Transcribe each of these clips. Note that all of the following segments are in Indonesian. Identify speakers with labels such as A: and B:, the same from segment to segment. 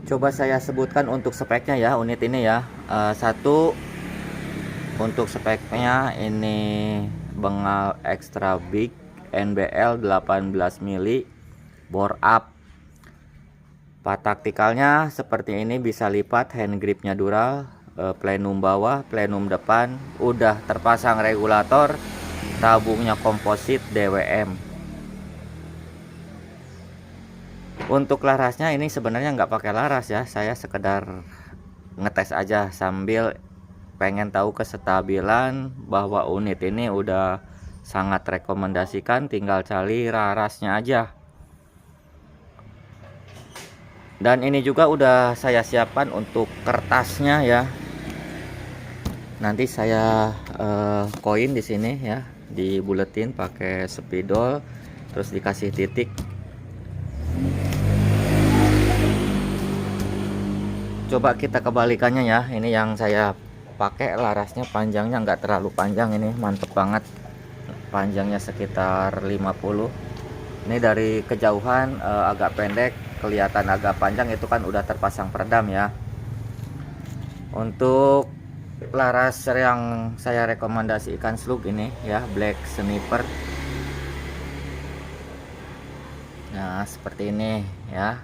A: Coba saya sebutkan untuk speknya ya, unit ini ya. Satu, untuk speknya ini bengal extra big NBL 18 mili bore up. Part taktikalnya seperti ini, bisa lipat, hand gripnya Dural, plenum bawah, plenum depan, udah terpasang regulator, tabungnya komposit DWM. Untuk larasnya ini sebenarnya nggak pakai laras ya, saya sekedar ngetes aja sambil pengen tahu kestabilan bahwa unit ini udah sangat rekomendasikan, tinggal cari larasnya aja. Dan ini juga udah saya siapkan untuk kertasnya ya. Nanti saya koin di sini ya, dibuletin pakai spidol, terus dikasih titik. Coba kita kebalikannya ya. Ini yang saya pakai larasnya panjangnya nggak terlalu panjang, ini mantep banget, panjangnya sekitar 50. Ini dari kejauhan agak pendek, kelihatan agak panjang, itu kan udah terpasang peredam ya. Untuk laras yang saya rekomendasikan slug ini ya, black sniper. Nah seperti ini ya.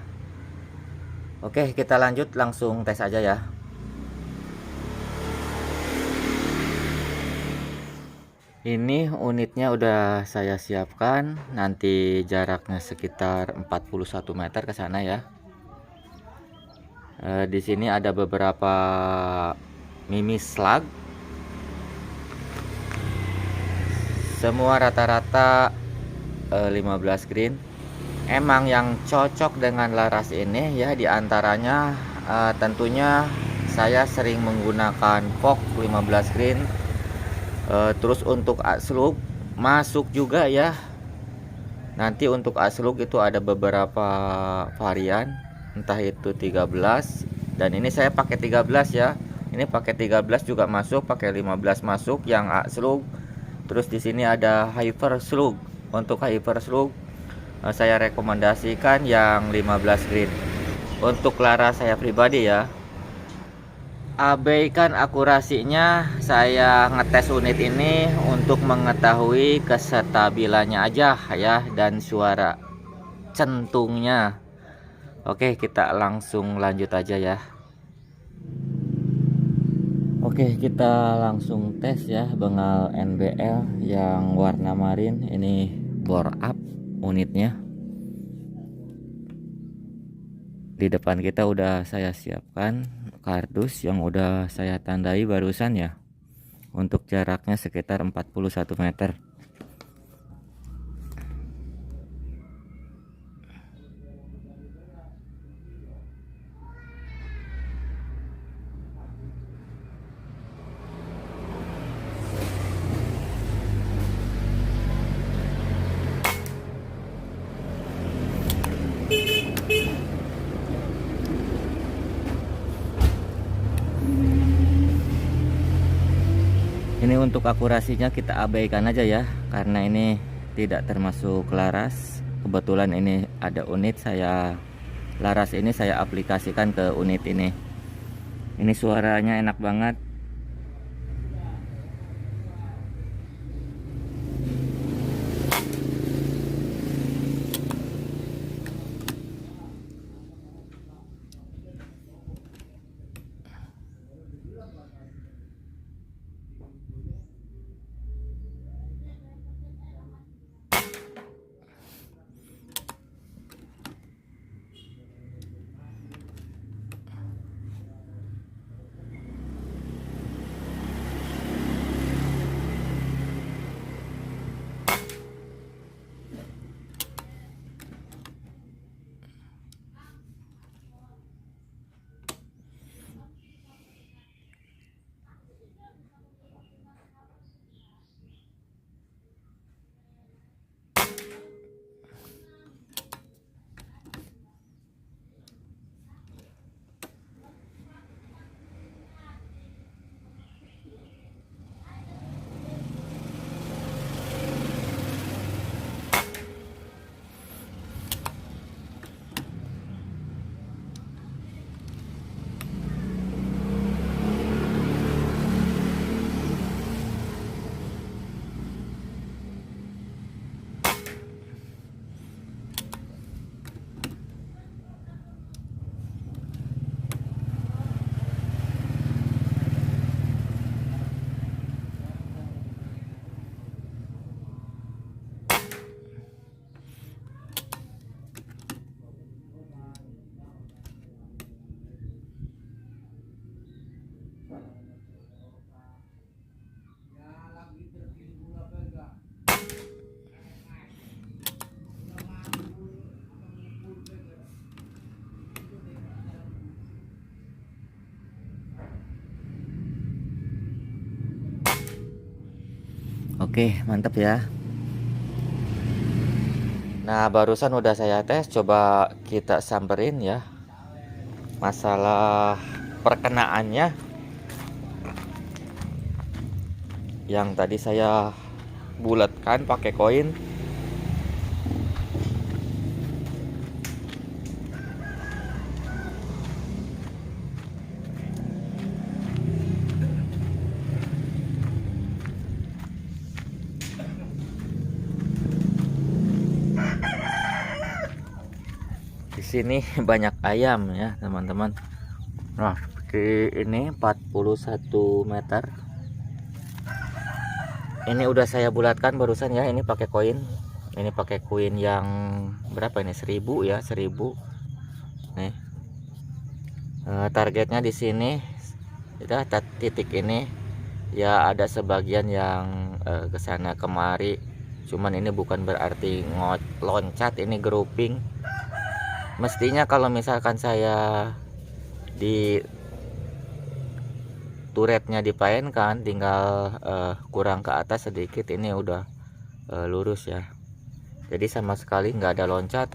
A: Oke, kita lanjut langsung tes aja ya. Ini unitnya udah saya siapkan, nanti jaraknya sekitar 41 meter ke sana ya. Di sini ada beberapa mimis slug. Semua rata-rata 15 green. Emang yang cocok dengan laras ini ya, diantaranya tentunya saya sering menggunakan Fok 15 green. Terus untuk slug masuk juga ya. Nanti untuk slug itu ada beberapa varian, entah itu 13, dan ini saya pakai 13 ya. Ini pakai 13 juga masuk, pakai 15 masuk yang slug. Terus di sini ada hyper slug. Untuk hyper slug saya rekomendasikan yang 15 green. Untuk laras saya pribadi ya, abaikan akurasinya, saya ngetes unit ini untuk mengetahui kestabilannya aja ya, dan suara centungnya. Oke, kita langsung lanjut aja ya. Oke, kita langsung tes ya bengal NBL yang warna marine. Ini bore up unitnya. Di depan kita udah saya siapkan kardus yang udah saya tandai barusan ya. Untuk jaraknya sekitar 41 meter. Ini untuk akurasinya kita abaikan aja ya, karena ini tidak termasuk laras. Kebetulan ini ada unit, saya laras ini saya aplikasikan ke unit ini. Ini suaranya enak banget. Oke, mantap ya. Nah, barusan udah saya tes, coba kita samperin ya masalah perkenaannya yang tadi saya bulatkan pakai koin. Di sini banyak ayam ya teman-teman. Nah, seperti ini 41 meter. Ini udah saya bulatkan barusan ya, ini pakai koin. Ini pakai koin yang berapa ini? 1000 ya, 1000. Nih. Targetnya di sini kita titik ini ya, ada sebagian yang ke sana kemari. Cuman ini bukan berarti loncat, ini grouping. Mestinya kalau misalkan saya di turretnya dipainkan, tinggal kurang ke atas sedikit, ini udah lurus ya. Jadi sama sekali nggak ada loncat.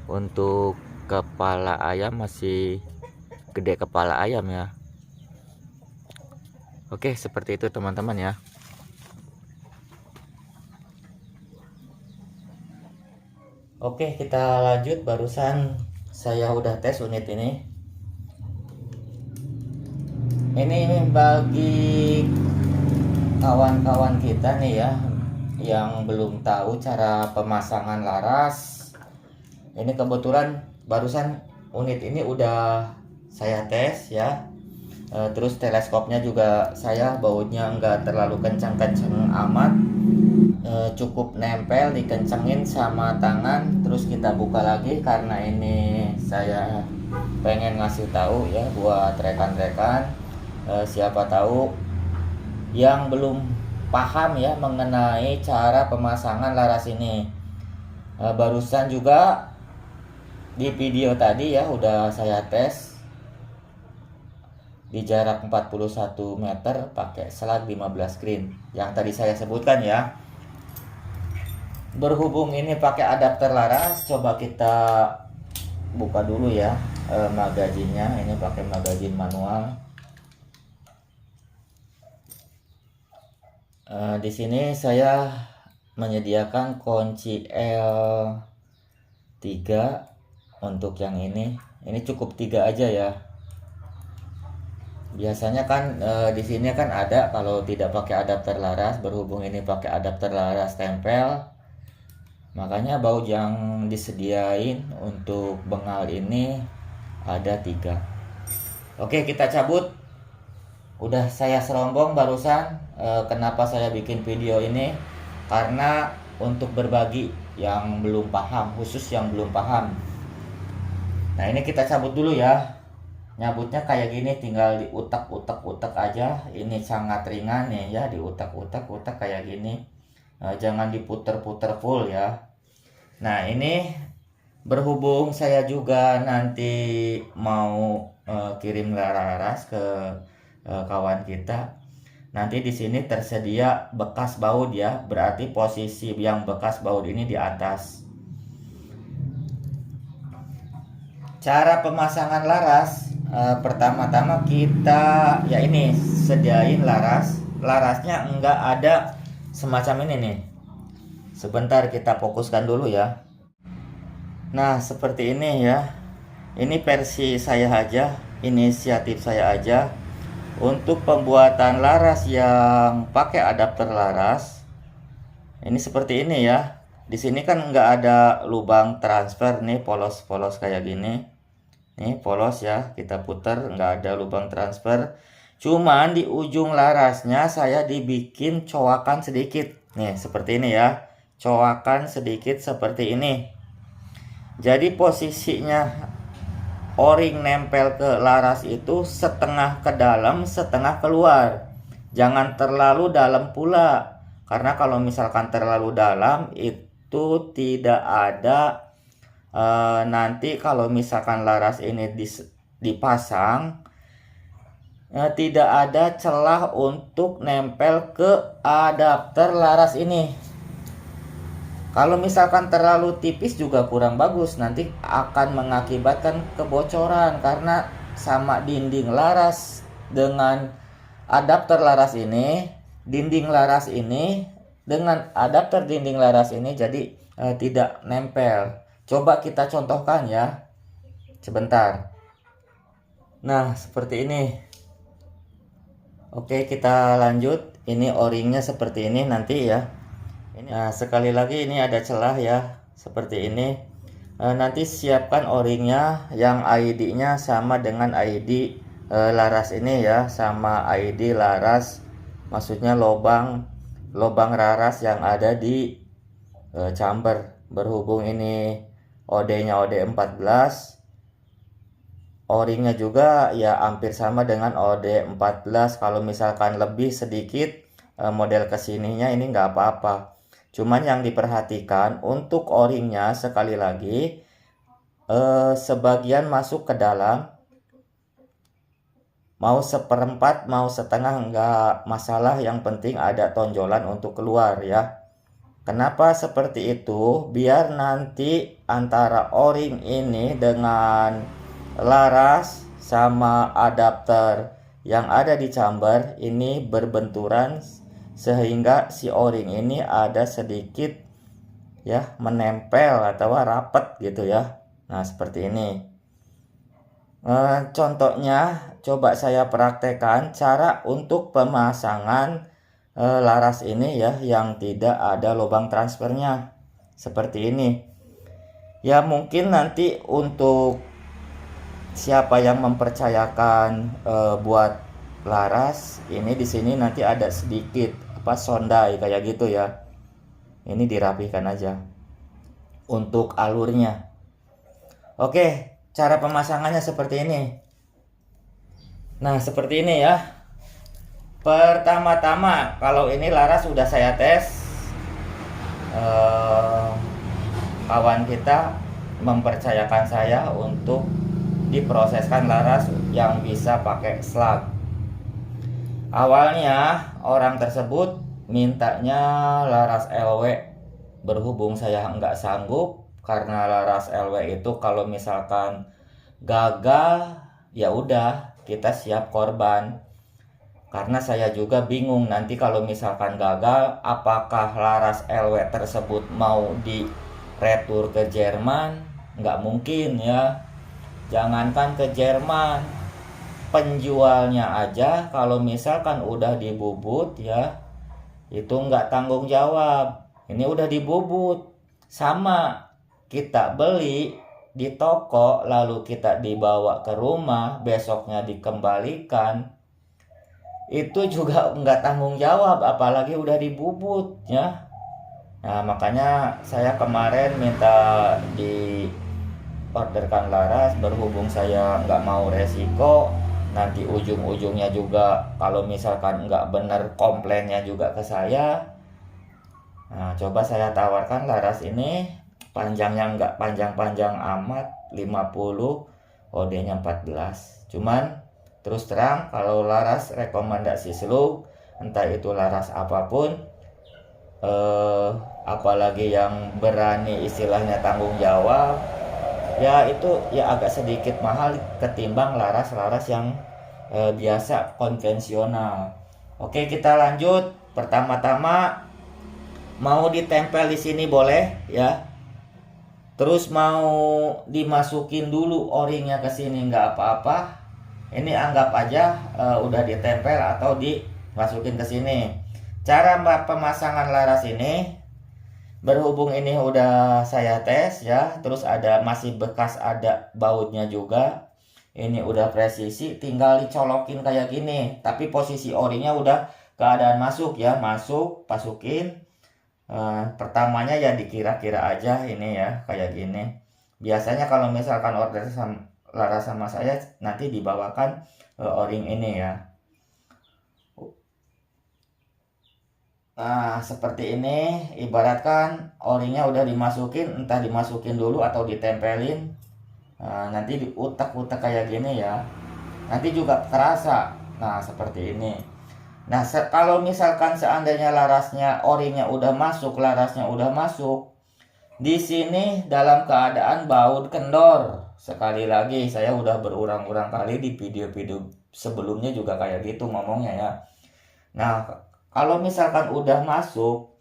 A: Untuk kepala ayam masih gede kepala ayam ya. Oke, seperti itu teman-teman ya. Oke, kita lanjut. Barusan saya udah tes unit ini. Ini bagi kawan-kawan kita nih ya, yang belum tahu cara pemasangan laras. Ini kebetulan barusan unit ini udah saya tes ya. Terus teleskopnya juga saya bautnya enggak terlalu kencang-kencang amat. Cukup nempel, dikencengin sama tangan. Terus kita buka lagi karena ini saya pengen ngasih tahu ya buat rekan-rekan, siapa tahu yang belum paham ya mengenai cara pemasangan laras ini. Barusan juga di video tadi ya udah saya tes di jarak 41 meter pakai selag 15 green yang tadi saya sebutkan ya. Berhubung ini pakai adapter laras, coba kita buka dulu ya magazinnya. Ini pakai magazin manual. Di sini saya menyediakan kunci L3 untuk yang ini. Ini cukup 3 aja ya. Biasanya kan di sini kan ada kalau tidak pakai adapter laras. Berhubung ini pakai adapter laras tempel, makanya baut yang disediain untuk bengal ini ada 3. Oke, kita cabut. Udah saya serombong barusan. Kenapa saya bikin video ini? Karena untuk berbagi yang belum paham, khusus yang belum paham. Nah, ini kita cabut dulu ya. Nyabutnya kayak gini, tinggal diutak-utak aja. Ini sangat ringan nih ya, diutak-utak kayak gini. Jangan diputer-puter full ya. Nah, ini berhubung saya juga nanti mau kirim laras ke kawan kita. Nanti di sini tersedia bekas baut ya, berarti posisi yang bekas baut ini di atas. Cara pemasangan laras, pertama-tama kita ya ini sediain larasnya enggak ada semacam ini nih. Sebentar kita fokuskan dulu ya. Nah, seperti ini ya. Ini versi saya aja, inisiatif saya aja. Untuk pembuatan laras yang pakai adapter laras, ini seperti ini ya. Di sini kan nggak ada lubang transfer nih, polos-polos kayak gini. Nih polos ya, kita putar, nggak ada lubang transfer. Cuman di ujung larasnya saya dibikin coakan sedikit. Nih seperti ini ya, coakan sedikit seperti ini. Jadi posisinya o-ring nempel ke laras itu setengah ke dalam, setengah keluar. Jangan terlalu dalam pula, karena kalau misalkan terlalu dalam itu tidak ada nanti kalau misalkan laras ini dipasang, tidak ada celah untuk nempel ke adapter laras ini. Kalau misalkan terlalu tipis juga kurang bagus, nanti akan mengakibatkan kebocoran karena sama dinding laras dengan adapter laras ini, dinding laras ini dengan adapter dinding laras ini jadi tidak nempel. Coba kita contohkan ya, sebentar. Nah, seperti ini. Oke, kita lanjut. Ini o-ringnya seperti ini nanti ya. Nah, sekali lagi ini ada celah ya, seperti ini. Nanti siapkan o-ringnya yang ID-nya sama dengan ID laras ini ya, sama ID laras, maksudnya lubang laras yang ada di chamber. Berhubung ini OD-nya OD14, o-ringnya juga ya hampir sama dengan OD14. Kalau misalkan lebih sedikit model kesininya ini nggak apa-apa. Cuman yang diperhatikan untuk o-ringnya sekali lagi sebagian masuk ke dalam, mau seperempat mau setengah nggak masalah, yang penting ada tonjolan untuk keluar ya. Kenapa seperti itu? Biar nanti antara o-ring ini dengan laras sama adapter yang ada di chamber ini berbenturan, sehingga si o-ring ini ada sedikit ya menempel atau rapat gitu ya. Nah, seperti ini. Contohnya coba saya praktekkan cara untuk pemasangan laras ini ya, yang tidak ada lubang transfernya seperti ini ya. Mungkin nanti untuk siapa yang mempercayakan buat laras ini, di sini nanti ada sedikit sondai kayak gitu ya. Ini dirapihkan aja untuk alurnya. Oke, cara pemasangannya seperti ini. Nah, seperti ini ya. Pertama-tama, kalau ini laras sudah saya tes, kawan kita mempercayakan saya untuk diproseskan laras yang bisa pakai slag. Awalnya orang tersebut mintanya laras LW, berhubung saya nggak sanggup karena laras LW itu kalau misalkan gagal ya udah kita siap korban. Karena saya juga bingung nanti kalau misalkan gagal, apakah laras LW tersebut mau di retur ke Jerman? Nggak mungkin ya. Jangankan ke Jerman, penjualnya aja kalau misalkan udah dibubut ya, itu nggak tanggung jawab. Ini udah dibubut, sama kita beli di toko lalu kita dibawa ke rumah, besoknya dikembalikan, itu juga nggak tanggung jawab, apalagi udah dibubut ya. Nah, makanya saya kemarin minta di orderkan laras, berhubung saya nggak mau resiko nanti ujung-ujungnya juga kalau misalkan nggak bener komplainnya juga ke saya. Nah, coba saya tawarkan laras ini, panjangnya nggak panjang-panjang amat, 50, OD-nya 14. Cuman terus terang kalau laras rekomendasi slug, entah itu laras apapun, apalagi yang berani istilahnya tanggung jawab, ya itu ya agak sedikit mahal ketimbang laras-laras yang biasa konvensional. Oke, kita lanjut. Pertama-tama mau ditempel di sini boleh ya. Terus mau dimasukin dulu o-ringnya ke sini nggak apa-apa. Ini anggap aja udah ditempel atau dimasukin ke sini. Cara pemasangan laras ini, berhubung ini udah saya tes ya, terus masih bekas ada bautnya juga. Ini udah presisi, tinggal dicolokin kayak gini. Tapi posisi o-ringnya udah keadaan masuk ya, masukin. Pertamanya ya dikira-kira aja ini ya, kayak gini. Biasanya kalau misalkan order laras sama saya nanti dibawakan o-ring ini ya. Nah, seperti ini, ibaratkan o-ringnya udah dimasukin, entah dimasukin dulu atau ditempelin. Nanti diutak-utak kayak gini ya. Nanti juga terasa. Nah, seperti ini. Nah, kalau misalkan seandainya larasnya orinya udah masuk, larasnya udah masuk, di sini dalam keadaan baut kendor. Sekali lagi, saya udah berulang-ulang kali di video-video sebelumnya juga kayak gitu ngomongnya ya. Nah, kalau misalkan udah masuk,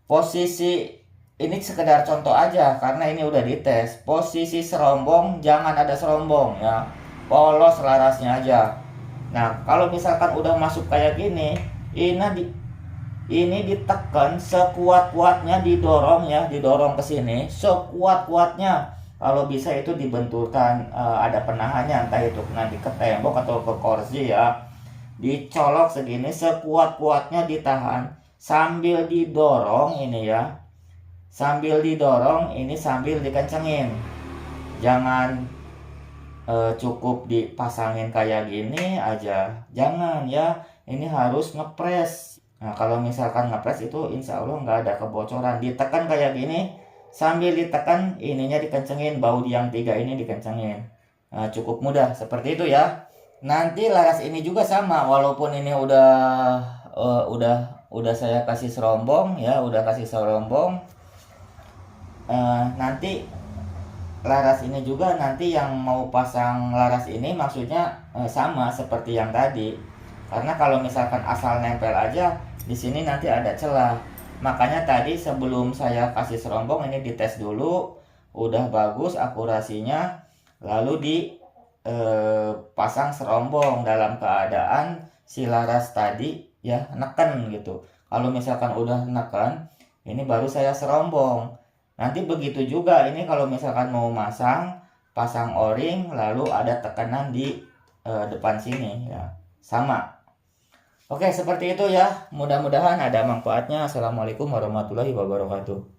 A: posisi ini sekedar contoh aja karena ini udah dites. Posisi serombong jangan ada serombong ya. Polos larasnya aja. Nah, kalau misalkan udah masuk kayak gini, ini ditekan sekuat-kuatnya, didorong ya, didorong ke sini sekuat-kuatnya. Kalau bisa itu dibenturkan ada penahannya, entah itu nanti ke tembok atau ke kursi ya. Dicolok segini sekuat-kuatnya, ditahan sambil didorong ini ya. Sambil didorong ini sambil dikencengin. Jangan cukup dipasangin kayak gini aja, jangan ya, ini harus ngepres. Nah, kalau misalkan ngepres itu insya Allah nggak ada kebocoran. Ditekan kayak gini, sambil ditekan ininya dikencengin, baut yang 3 ini dikencengin. Nah, cukup mudah seperti itu ya. Nanti laras ini juga sama, walaupun ini udah saya kasih serombong ya, udah kasih serombong. Nanti laras ini juga nanti yang mau pasang laras ini maksudnya sama seperti yang tadi. Karena kalau misalkan asal nempel aja di sini nanti ada celah. Makanya tadi sebelum saya kasih serombong ini dites dulu, udah bagus akurasinya, lalu pasang serombong dalam keadaan si laras tadi ya neken gitu. Kalau misalkan udah neken, ini baru saya serombong. Nanti begitu juga ini kalau misalkan mau pasang o-ring lalu ada tekanan di depan sini ya. Sama. Oke, seperti itu ya. Mudah-mudahan ada manfaatnya. Assalamualaikum warahmatullahi wabarakatuh.